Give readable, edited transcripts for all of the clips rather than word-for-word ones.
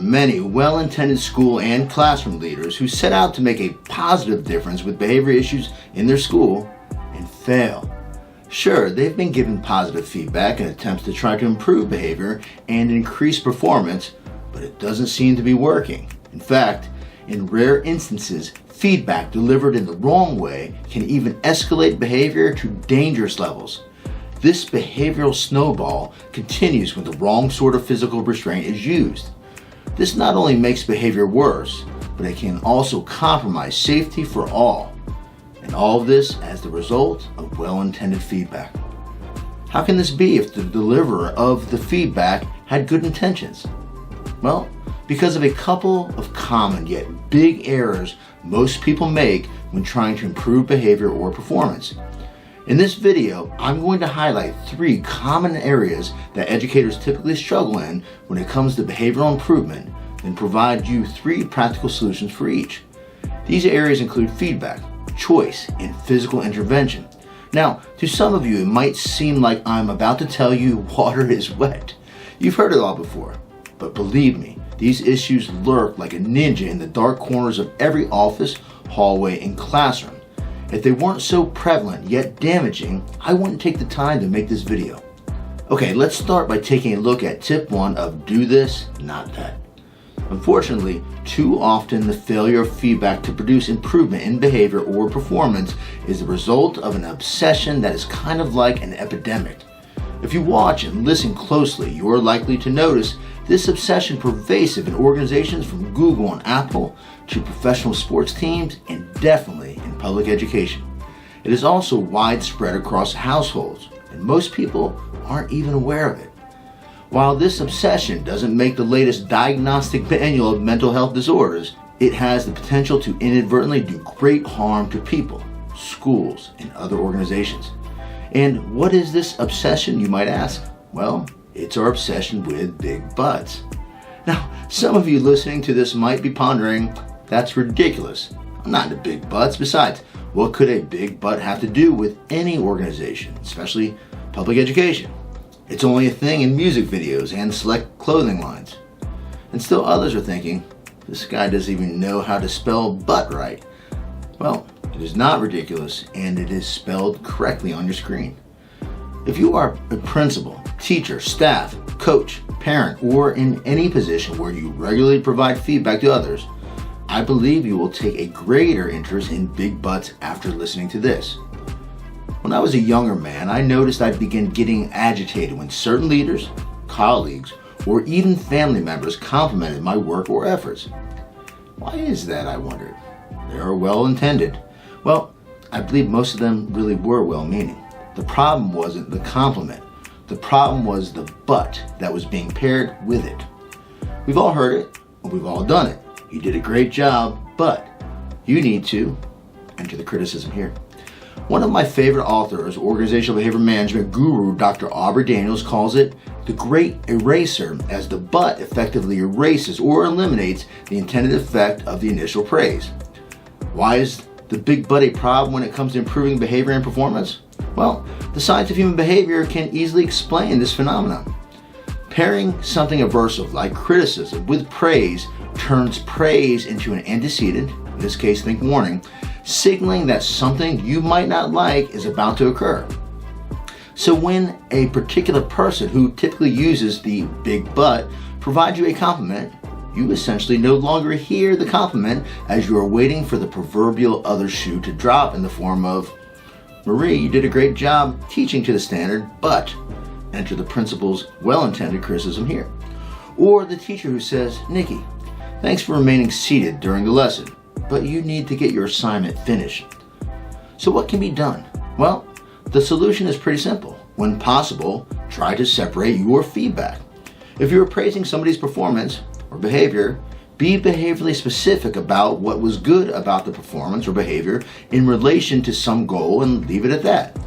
many well-intended school and classroom leaders who set out to make a positive difference with behavior issues in their school and fail. Sure, they've been given positive feedback in attempts to try to improve behavior and increase performance, but it doesn't seem to be working. In fact, in rare instances, feedback delivered in the wrong way can even escalate behavior to dangerous levels. This behavioral snowball continues when the wrong sort of physical restraint is used. This not only makes behavior worse, but it can also compromise safety for all. And all of this as the result of well-intended feedback. How can this be if the deliverer of the feedback had good intentions? Well, because of a couple of common yet big errors most people make when trying to improve behavior or performance. In this video, I'm going to highlight 3 common areas that educators typically struggle in when it comes to behavioral improvement, and provide you 3 practical solutions for each. These areas include feedback, choice, and physical intervention. Now, to some of you, it might seem like I'm about to tell you water is wet. You've heard it all before, but believe me, these issues lurk like a ninja in the dark corners of every office, hallway, and classroom. If they weren't so prevalent yet damaging, I wouldn't take the time to make this video. Okay, let's start by taking a look at tip 1 of do this, not that. Unfortunately, too often the failure of feedback to produce improvement in behavior or performance is the result of an obsession that is kind of like an epidemic. If you watch and listen closely, you are likely to notice this obsession pervasive in organizations from Google and Apple to professional sports teams, and definitely in public education. It is also widespread across households, and most people aren't even aware of it. While this obsession doesn't make the latest diagnostic manual of mental health disorders, it has the potential to inadvertently do great harm to people, schools, and other organizations. And what is this obsession, you might ask? Well, it's our obsession with big butts. Now, some of you listening to this might be pondering, that's ridiculous. I'm not into big butts. Besides, what could a big butt have to do with any organization, especially public education? It's only a thing in music videos and select clothing lines. And still others are thinking, this guy doesn't even know how to spell butt right. Well, it is not ridiculous, and it is spelled correctly on your screen. If you are a principal, teacher, staff, coach, parent, or in any position where you regularly provide feedback to others, I believe you will take a greater interest in big butts after listening to this. When I was a younger man, I noticed I'd begin getting agitated when certain leaders, colleagues, or even family members complimented my work or efforts. Why is that, I wondered? They are well-intended. Well, I believe most of them really were well-meaning. The problem wasn't the compliment. The problem was the but that was being paired with it. We've all heard it, and we've all done it. You did a great job, but you need to enter the criticism here. One of my favorite authors, organizational behavior management guru Dr. Aubrey Daniels, calls it the great eraser, as the but effectively erases or eliminates the intended effect of the initial praise. Why is the big but a problem when it comes to improving behavior and performance? Well, the science of human behavior can easily explain this phenomenon. Pairing something aversive like criticism with praise turns praise into an antecedent, in this case think warning, signaling that something you might not like is about to occur. So when a particular person who typically uses the big but provides you a compliment, you essentially no longer hear the compliment as you are waiting for the proverbial other shoe to drop in the form of, Marie, you did a great job teaching to the standard, but enter the principal's well-intended criticism here. Or the teacher who says, Nikki, thanks for remaining seated during the lesson, but you need to get your assignment finished. So what can be done? Well, the solution is pretty simple. When possible, try to separate your feedback. If you're praising somebody's performance or behavior, be behaviorally specific about what was good about the performance or behavior in relation to some goal and leave it at that.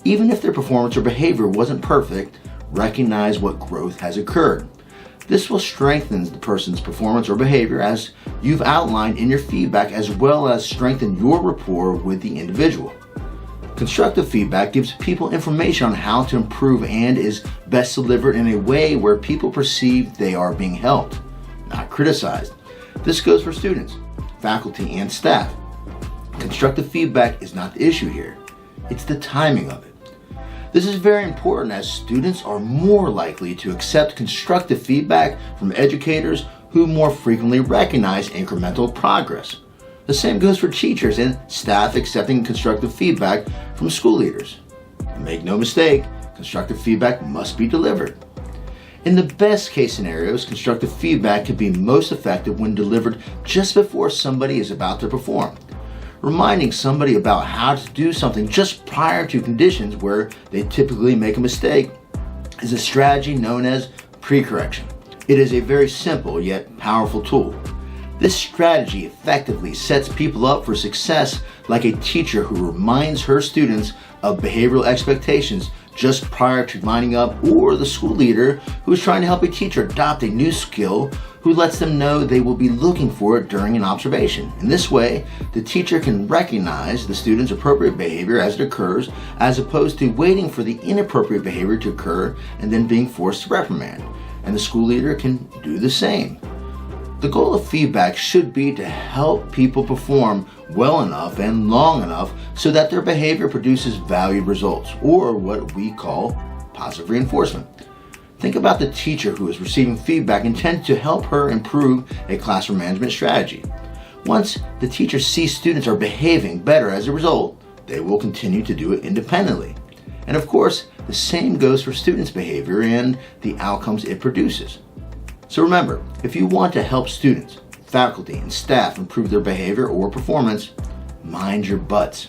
Even if their performance or behavior wasn't perfect, recognize what growth has occurred. This will strengthen the person's performance or behavior as you've outlined in your feedback, as well as strengthen your rapport with the individual. Constructive feedback gives people information on how to improve and is best delivered in a way where people perceive they are being helped. not criticized. This goes for students, faculty, and staff. Constructive feedback is not the issue here. It's the timing of it. This is very important as students are more likely to accept constructive feedback from educators who more frequently recognize incremental progress. The same goes for teachers and staff accepting constructive feedback from school leaders. Make no mistake, constructive feedback must be delivered. In the best case scenarios, constructive feedback can be most effective when delivered just before somebody is about to perform. Reminding somebody about how to do something just prior to conditions where they typically make a mistake is a strategy known as pre-correction. It is a very simple yet powerful tool. This strategy effectively sets people up for success like a teacher who reminds her students of behavioral expectations just prior to lining up, or the school leader who is trying to help a teacher adopt a new skill who lets them know they will be looking for it during an observation. In this way, the teacher can recognize the student's appropriate behavior as it occurs, as opposed to waiting for the inappropriate behavior to occur and then being forced to reprimand. And the school leader can do the same. The goal of feedback should be to help people perform well enough and long enough so that their behavior produces valued results, or what we call positive reinforcement. Think about the teacher who is receiving feedback intended to help her improve a classroom management strategy. Once the teacher sees students are behaving better as a result, they will continue to do it independently. And of course, the same goes for students' behavior and the outcomes it produces. So remember, if you want to help students, faculty, and staff improve their behavior or performance, mind your butts.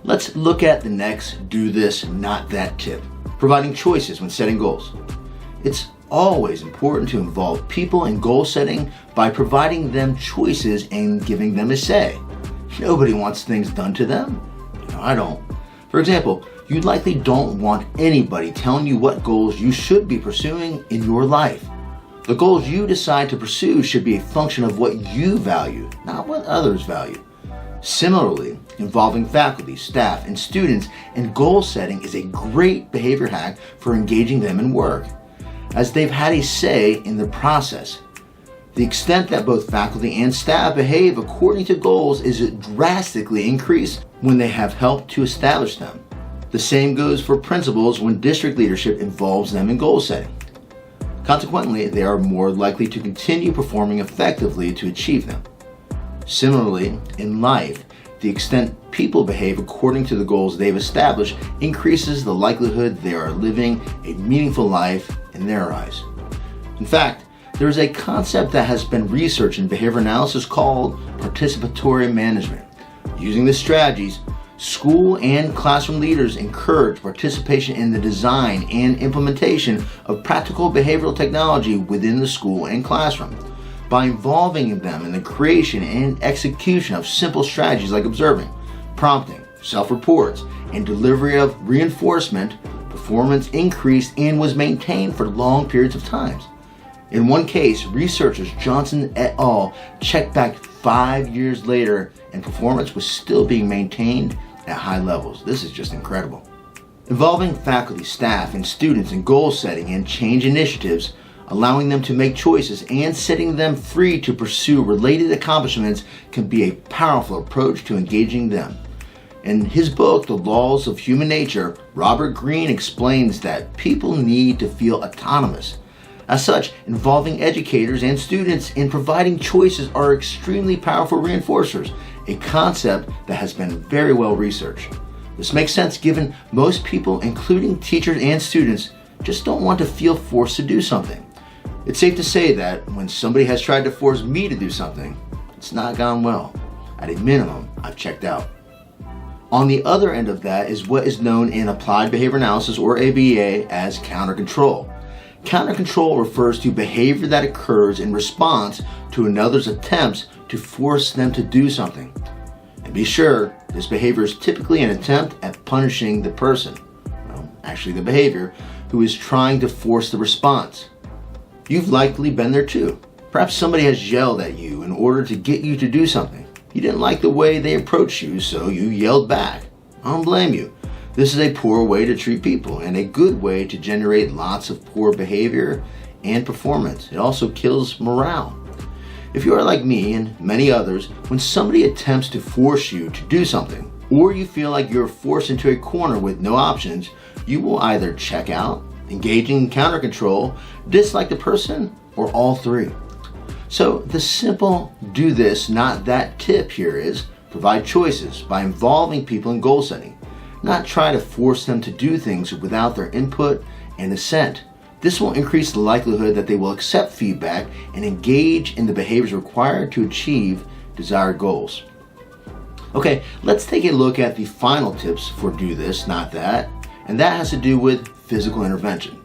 Let's look at the next do this, not that tip, providing choices when setting goals. It's always important to involve people in goal setting by providing them choices and giving them a say. Nobody wants things done to them. I don't. For example, you likely don't want anybody telling you what goals you should be pursuing in your life. The goals you decide to pursue should be a function of what you value, not what others value. Similarly, involving faculty, staff, and students in goal setting is a great behavior hack for engaging them in work, as they've had a say in the process. The extent that both faculty and staff behave according to goals is drastically increased when they have helped to establish them. The same goes for principals when district leadership involves them in goal setting. Consequently, they are more likely to continue performing effectively to achieve them. Similarly, in life, the extent people behave according to the goals they've established increases the likelihood they are living a meaningful life in their eyes. In fact, there is a concept that has been researched in behavior analysis called participatory management. Using these strategies, school and classroom leaders encourage participation in the design and implementation of practical behavioral technology within the school and classroom. By involving them in the creation and execution of simple strategies like observing, prompting, self-reports, and delivery of reinforcement, performance increased and was maintained for long periods of time. In one case, researchers Johnson et al. Checked back 5 years later and performance was still being maintained at high levels. This is just incredible. Involving faculty, staff, and students in goal setting and change initiatives, allowing them to make choices and setting them free to pursue related accomplishments can be a powerful approach to engaging them. In his book, The Laws of Human Nature, Robert Greene explains that people need to feel autonomous. As such, involving educators and students in providing choices are extremely powerful reinforcers, a concept that has been very well researched. This makes sense given most people, including teachers and students, just don't want to feel forced to do something. It's safe to say that when somebody has tried to force me to do something, it's not gone well. At a minimum, I've checked out. On the other end of that is what is known in applied behavior analysis, or ABA, as counter-control. Counter-control refers to behavior that occurs in response to another's attempts to force them to do something. And be sure, this behavior is typically an attempt at punishing the person, actually the behavior, who is trying to force the response. You've likely been there too. Perhaps somebody has yelled at you in order to get you to do something. You didn't like the way they approached you, so you yelled back. I don't blame you. This is a poor way to treat people and a good way to generate lots of poor behavior and performance. It also kills morale. If you are like me and many others, when somebody attempts to force you to do something, or you feel like you're forced into a corner with no options, you will either check out, engage in counter control, dislike the person, or all three. So the simple do this, not that tip here is provide choices by involving people in goal setting, not try to force them to do things without their input and assent. This will increase the likelihood that they will accept feedback and engage in the behaviors required to achieve desired goals. Okay, let's take a look at the final tips for do this, not that, and that has to do with physical intervention.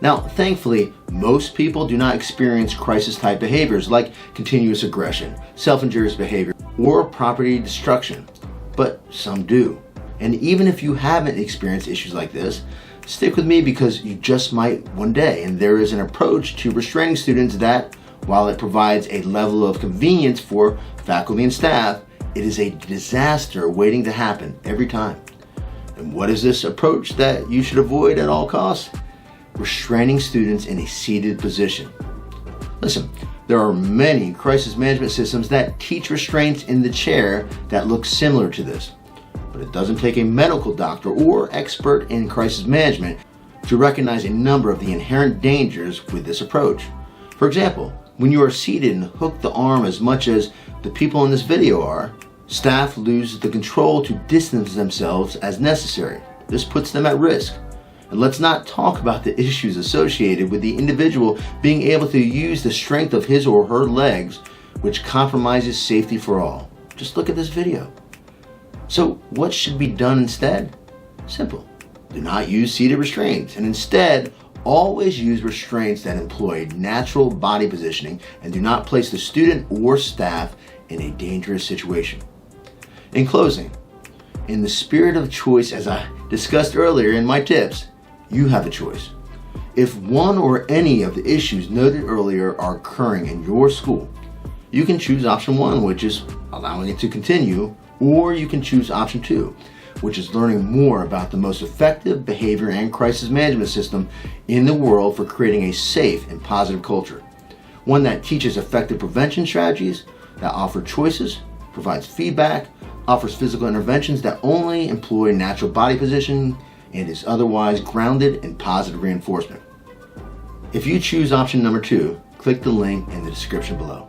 Now, thankfully, most people do not experience crisis-type behaviors like continuous aggression, self-injurious behavior, or property destruction, but some do. And even if you haven't experienced issues like this, stick with me because you just might one day. And there is an approach to restraining students that, while it provides a level of convenience for faculty and staff, it is a disaster waiting to happen every time. And what is this approach that you should avoid at all costs? Restraining students in a seated position. Listen, there are many crisis management systems that teach restraints in the chair that look similar to this. But it doesn't take a medical doctor or expert in crisis management to recognize a number of the inherent dangers with this approach. For example, when you are seated and hook the arm as much as the people in this video are, staff lose the control to distance themselves as necessary. This puts them at risk. And let's not talk about the issues associated with the individual being able to use the strength of his or her legs, which compromises safety for all. Just look at this video. So what should be done instead? Simple. Do not use seated restraints, and instead always use restraints that employ natural body positioning and do not place the student or staff in a dangerous situation. In closing, in the spirit of choice, as I discussed earlier in my tips, you have a choice. If one or any of the issues noted earlier are occurring in your school, you can choose option 1, which is allowing it to continue, or you can choose option 2, which is learning more about the most effective behavior and crisis management system in the world for creating a safe and positive culture. One that teaches effective prevention strategies, that offer choices, provides feedback, offers physical interventions that only employ natural body positioning, and is otherwise grounded in positive reinforcement. If you choose option number 2, click the link in the description below.